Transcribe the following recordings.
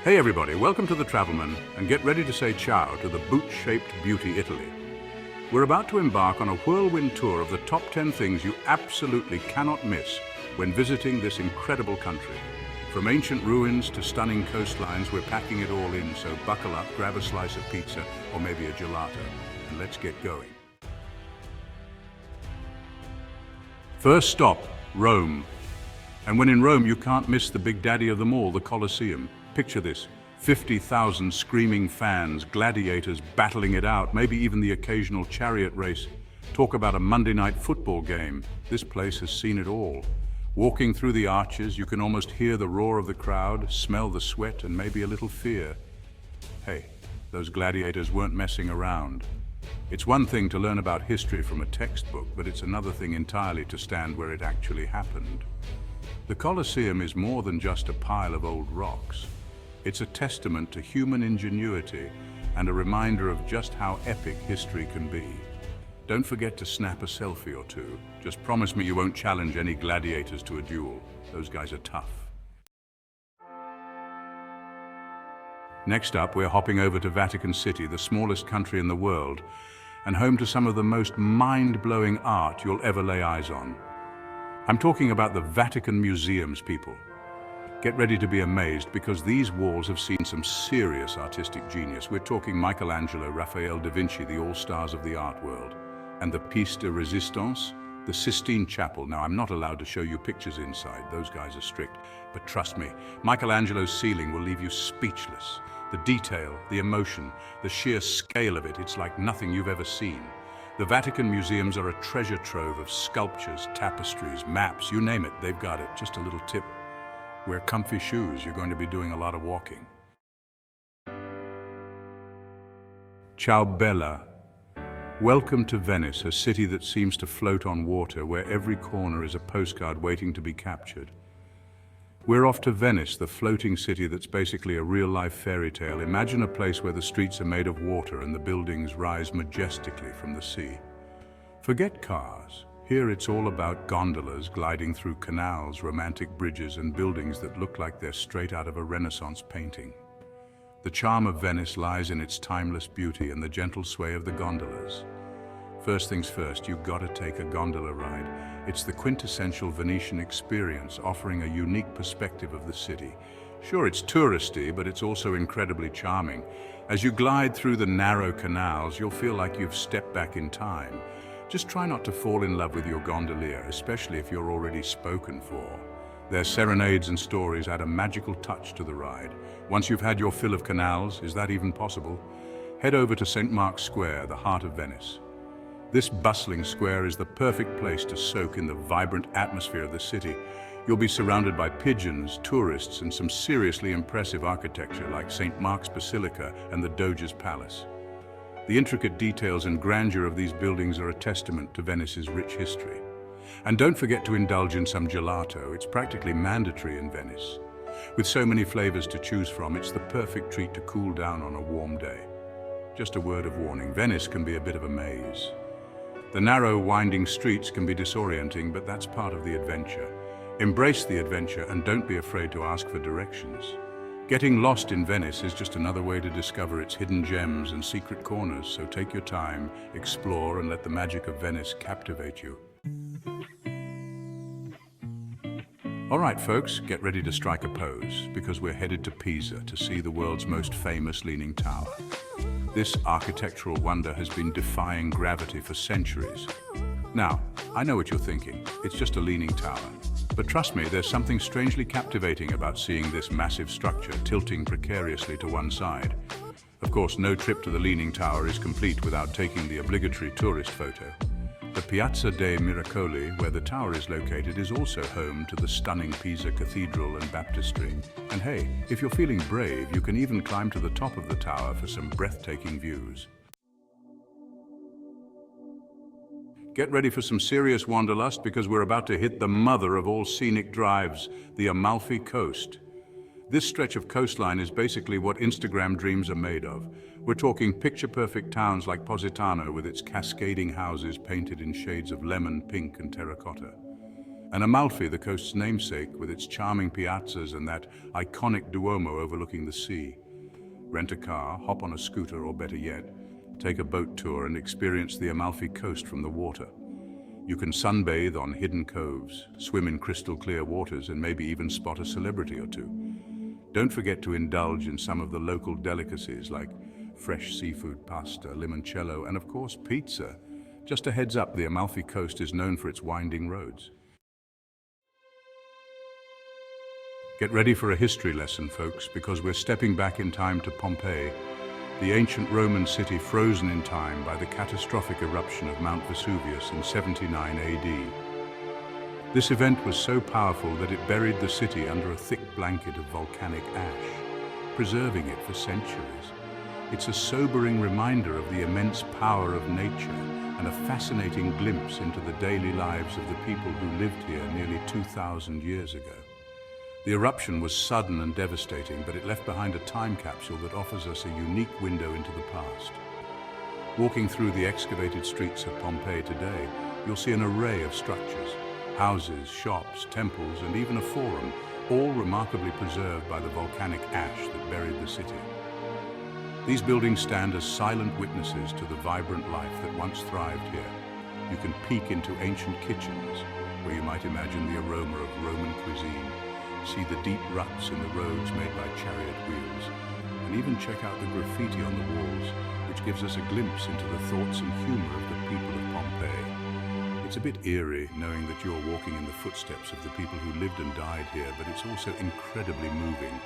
Hey everybody, welcome to The Travelman, and get ready to say ciao to the boot-shaped beauty Italy. We're about to embark on a whirlwind tour of the top 10 things you absolutely cannot miss when visiting this incredible country. From ancient ruins to stunning coastlines, we're packing it all in, so buckle up, grab a slice of pizza or maybe a gelato, and let's get going. First stop, Rome. And when in Rome, you can't miss the big daddy of them all, the Colosseum. Picture this, 50,000 screaming fans, gladiators battling it out, maybe even the occasional chariot race. Talk about a Monday night football game. This place has seen it all. Walking through the arches, you can almost hear the roar of the crowd, smell the sweat, and maybe a little fear. Hey, those gladiators weren't messing around. It's one thing to learn about history from a textbook, but it's another thing entirely to stand where it actually happened. The Colosseum is more than just a pile of old rocks. It's a testament to human ingenuity and a reminder of just how epic history can be. Don't forget to snap a selfie or two. Just promise me you won't challenge any gladiators to a duel. Those guys are tough. Next up, we're hopping over to Vatican City, the smallest country in the world, and home to some of the most mind-blowing art you'll ever lay eyes on. I'm talking about the Vatican Museums, people. Get ready to be amazed because these walls have seen some serious artistic genius. We're talking Michelangelo, Raphael, Da Vinci, the all-stars of the art world. And the Pièce de Résistance, the Sistine Chapel. Now, I'm not allowed to show you pictures inside. Those guys are strict. But trust me, Michelangelo's ceiling will leave you speechless. The detail, the emotion, the sheer scale of it, it's like nothing you've ever seen. The Vatican Museums are a treasure trove of sculptures, tapestries, maps, you name it, they've got it. Just a little tip. Wear comfy shoes, you're going to be doing a lot of walking. Ciao Bella. Welcome to Venice, a city that seems to float on water, where every corner is a postcard waiting to be captured. We're off to Venice, the floating city that's basically a real-life fairy tale. Imagine a place where the streets are made of water and the buildings rise majestically from the sea. Forget cars. Here it's all about gondolas gliding through canals, romantic bridges, and buildings that look like they're straight out of a Renaissance painting. The charm of Venice lies in its timeless beauty and the gentle sway of the gondolas. First things first, you've got to take a gondola ride. It's the quintessential Venetian experience, offering a unique perspective of the city. Sure, it's touristy, but it's also incredibly charming. As you glide through the narrow canals, you'll feel like you've stepped back in time. Just try not to fall in love with your gondolier, especially if you're already spoken for. Their serenades and stories add a magical touch to the ride. Once you've had your fill of canals, is that even possible? Head over to St. Mark's Square, the heart of Venice. This bustling square is the perfect place to soak in the vibrant atmosphere of the city. You'll be surrounded by pigeons, tourists, and some seriously impressive architecture like St. Mark's Basilica and the Doge's Palace. The intricate details and grandeur of these buildings are a testament to Venice's rich history. And don't forget to indulge in some gelato. It's practically mandatory in Venice. With so many flavors to choose from, it's the perfect treat to cool down on a warm day. Just a word of warning, Venice can be a bit of a maze. The narrow, winding streets can be disorienting, but that's part of the adventure. Embrace the adventure and don't be afraid to ask for directions. Getting lost in Venice is just another way to discover its hidden gems and secret corners, so take your time, explore, and let the magic of Venice captivate you. All right, folks, get ready to strike a pose, because we're headed to Pisa to see the world's most famous Leaning Tower. This architectural wonder has been defying gravity for centuries. Now, I know what you're thinking. It's just a leaning tower. But trust me, there's something strangely captivating about seeing this massive structure tilting precariously to one side. Of course, no trip to the Leaning Tower is complete without taking the obligatory tourist photo. The Piazza dei Miracoli, where the tower is located, is also home to the stunning Pisa Cathedral and Baptistry. And hey, if you're feeling brave, you can even climb to the top of the tower for some breathtaking views. Get ready for some serious wanderlust because we're about to hit the mother of all scenic drives, the Amalfi Coast. This stretch of coastline is basically what Instagram dreams are made of. We're talking picture-perfect towns like Positano with its cascading houses painted in shades of lemon, pink, and terracotta. And Amalfi, the coast's namesake, with its charming piazzas and that iconic Duomo overlooking the sea. Rent a car, hop on a scooter, or better yet, take a boat tour and experience the Amalfi coast from the water. You can sunbathe on hidden coves, swim in crystal clear waters, and maybe even spot a celebrity or two. Don't forget to indulge in some of the local delicacies like fresh seafood pasta, limoncello, and of course pizza. Just a heads up, the Amalfi coast is known for its winding roads. Get ready for a history lesson, folks, because we're stepping back in time to Pompeii, the ancient Roman city frozen in time by the catastrophic eruption of Mount Vesuvius in 79 AD. This event was so powerful that it buried the city under a thick blanket of volcanic ash, preserving it for centuries. It's a sobering reminder of the immense power of nature and a fascinating glimpse into the daily lives of the people who lived here nearly 2,000 years ago. The eruption was sudden and devastating, but it left behind a time capsule that offers us a unique window into the past. Walking through the excavated streets of Pompeii today, you'll see an array of structures, houses, shops, temples, and even a forum, all remarkably preserved by the volcanic ash that buried the city. These buildings stand as silent witnesses to the vibrant life that once thrived here. You can peek into ancient kitchens, where you might imagine the aroma of Roman cuisine, see the deep ruts in the roads made by chariot wheels, and even check out the graffiti on the walls, which gives us a glimpse into the thoughts and humor of the people of Pompeii. It's a bit eerie knowing that you're walking in the footsteps of the people who lived and died here, but it's also incredibly moving.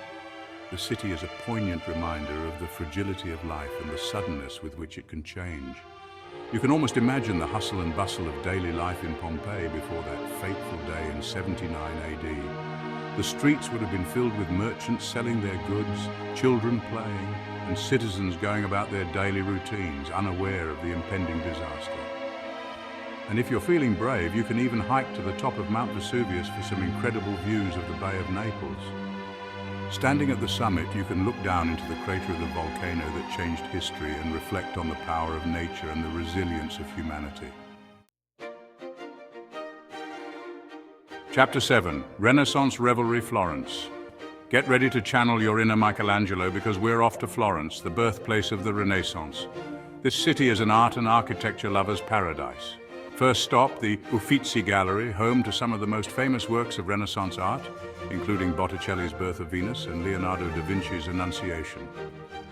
The city is a poignant reminder of the fragility of life and the suddenness with which it can change. You can almost imagine the hustle and bustle of daily life in Pompeii before that fateful day in 79 AD. The streets would have been filled with merchants selling their goods, children playing, and citizens going about their daily routines, unaware of the impending disaster. And if you're feeling brave, you can even hike to the top of Mount Vesuvius for some incredible views of the Bay of Naples. Standing at the summit, you can look down into the crater of the volcano that changed history and reflect on the power of nature and the resilience of humanity. Chapter 7, Renaissance Revelry, Florence. Get ready to channel your inner Michelangelo because we're off to Florence, the birthplace of the Renaissance. This city is an art and architecture lover's paradise. First stop, the Uffizi Gallery, home to some of the most famous works of Renaissance art, including Botticelli's Birth of Venus and Leonardo da Vinci's Annunciation.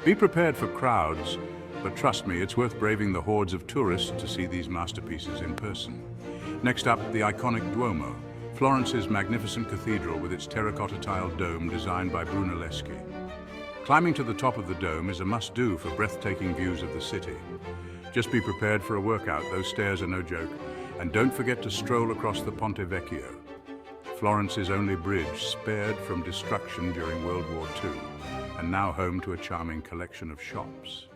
Be prepared for crowds, but trust me, it's worth braving the hordes of tourists to see these masterpieces in person. Next up, the iconic Duomo, Florence's magnificent cathedral with its terracotta-tiled dome designed by Brunelleschi. Climbing to the top of the dome is a must-do for breathtaking views of the city. Just be prepared for a workout, those stairs are no joke. And don't forget to stroll across the Ponte Vecchio, Florence's only bridge spared from destruction during World War II, and now home to a charming collection of shops.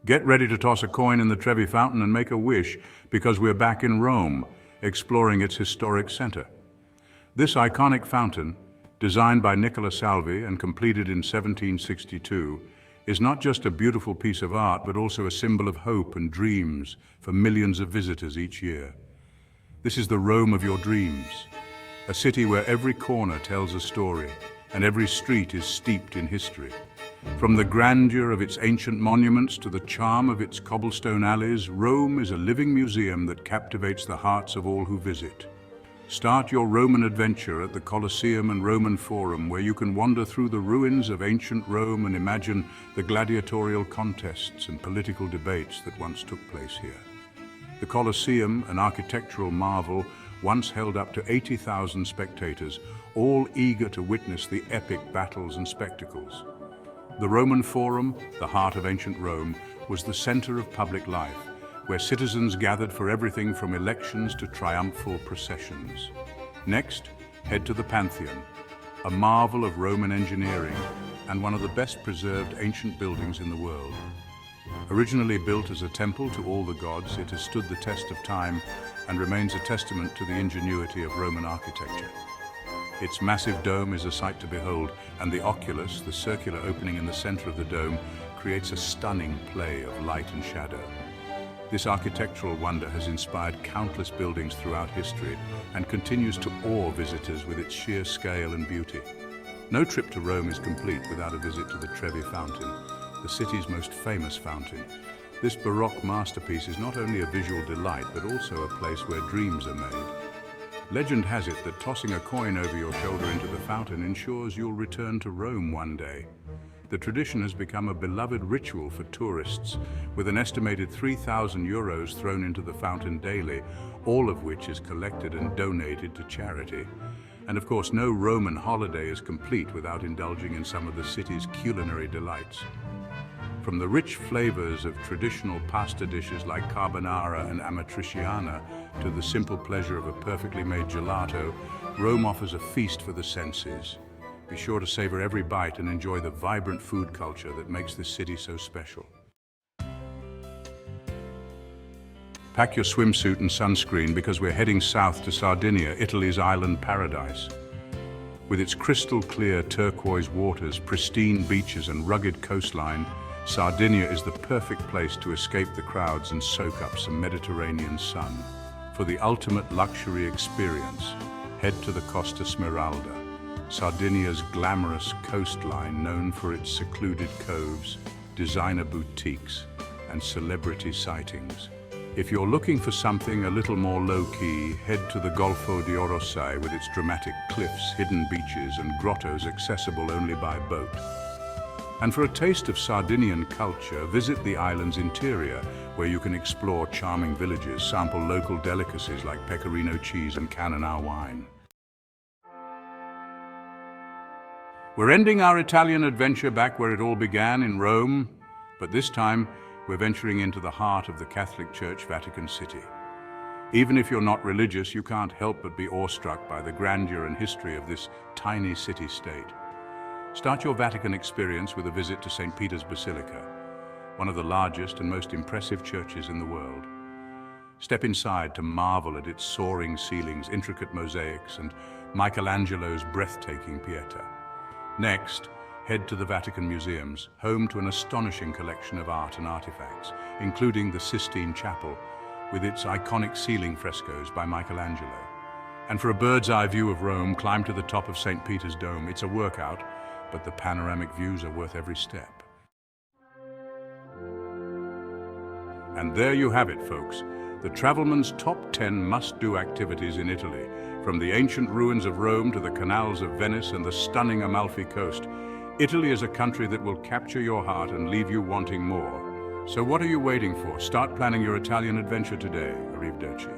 Get ready to toss a coin in the Trevi Fountain and make a wish, because we're back in Rome, exploring its historic center. This iconic fountain, designed by Nicola Salvi and completed in 1762, is not just a beautiful piece of art, but also a symbol of hope and dreams for millions of visitors each year. This is the Rome of your dreams, a city where every corner tells a story and every street is steeped in history. From the grandeur of its ancient monuments to the charm of its cobblestone alleys, Rome is a living museum that captivates the hearts of all who visit. Start your Roman adventure at the Colosseum and Roman Forum, where you can wander through the ruins of ancient Rome and imagine the gladiatorial contests and political debates that once took place here. The Colosseum, an architectural marvel, once held up to 80,000 spectators, all eager to witness the epic battles and spectacles. The Roman Forum, the heart of ancient Rome, was the center of public life, where citizens gathered for everything from elections to triumphal processions. Next, head to the Pantheon, a marvel of Roman engineering and one of the best preserved ancient buildings in the world. Originally built as a temple to all the gods, it has stood the test of time and remains a testament to the ingenuity of Roman architecture. Its massive dome is a sight to behold, and the oculus, the circular opening in the center of the dome, creates a stunning play of light and shadow. This architectural wonder has inspired countless buildings throughout history and continues to awe visitors with its sheer scale and beauty. No trip to Rome is complete without a visit to the Trevi Fountain, the city's most famous fountain. This Baroque masterpiece is not only a visual delight, but also a place where dreams are made. Legend has it that tossing a coin over your shoulder into the fountain ensures you'll return to Rome one day. The tradition has become a beloved ritual for tourists, with an estimated €3,000 thrown into the fountain daily, all of which is collected and donated to charity. And of course, no Roman holiday is complete without indulging in some of the city's culinary delights. From the rich flavors of traditional pasta dishes like carbonara and amatriciana to the simple pleasure of a perfectly made gelato, Rome offers a feast for the senses. Be sure to savor every bite and enjoy the vibrant food culture that makes this city so special. Pack your swimsuit and sunscreen because we're heading south to Sardinia, Italy's island paradise. With its crystal clear turquoise waters, pristine beaches and rugged coastline, Sardinia is the perfect place to escape the crowds and soak up some Mediterranean sun. For the ultimate luxury experience, head to the Costa Smeralda, Sardinia's glamorous coastline known for its secluded coves, designer boutiques, and celebrity sightings. If you're looking for something a little more low-key, head to the Golfo di Orosai with its dramatic cliffs, hidden beaches, and grottos accessible only by boat. And for a taste of Sardinian culture, visit the island's interior, where you can explore charming villages, sample local delicacies like pecorino cheese and Canonau wine. We're ending our Italian adventure back where it all began, in Rome, but this time we're venturing into the heart of the Catholic Church, Vatican City. Even if you're not religious, you can't help but be awestruck by the grandeur and history of this tiny city-state. Start your Vatican experience with a visit to St. Peter's Basilica, one of the largest and most impressive churches in the world. Step inside to marvel at its soaring ceilings, intricate mosaics, and Michelangelo's breathtaking Pieta. Next, head to the Vatican Museums, home to an astonishing collection of art and artifacts, including the Sistine Chapel, with its iconic ceiling frescoes by Michelangelo. And for a bird's-eye view of Rome, climb to the top of St. Peter's Dome. It's a workout, but the panoramic views are worth every step. And there you have it, folks. The Travelman's top 10 must-do activities in Italy. From the ancient ruins of Rome to the canals of Venice and the stunning Amalfi Coast, Italy is a country that will capture your heart and leave you wanting more. So what are you waiting for? Start planning your Italian adventure today. Arrivederci.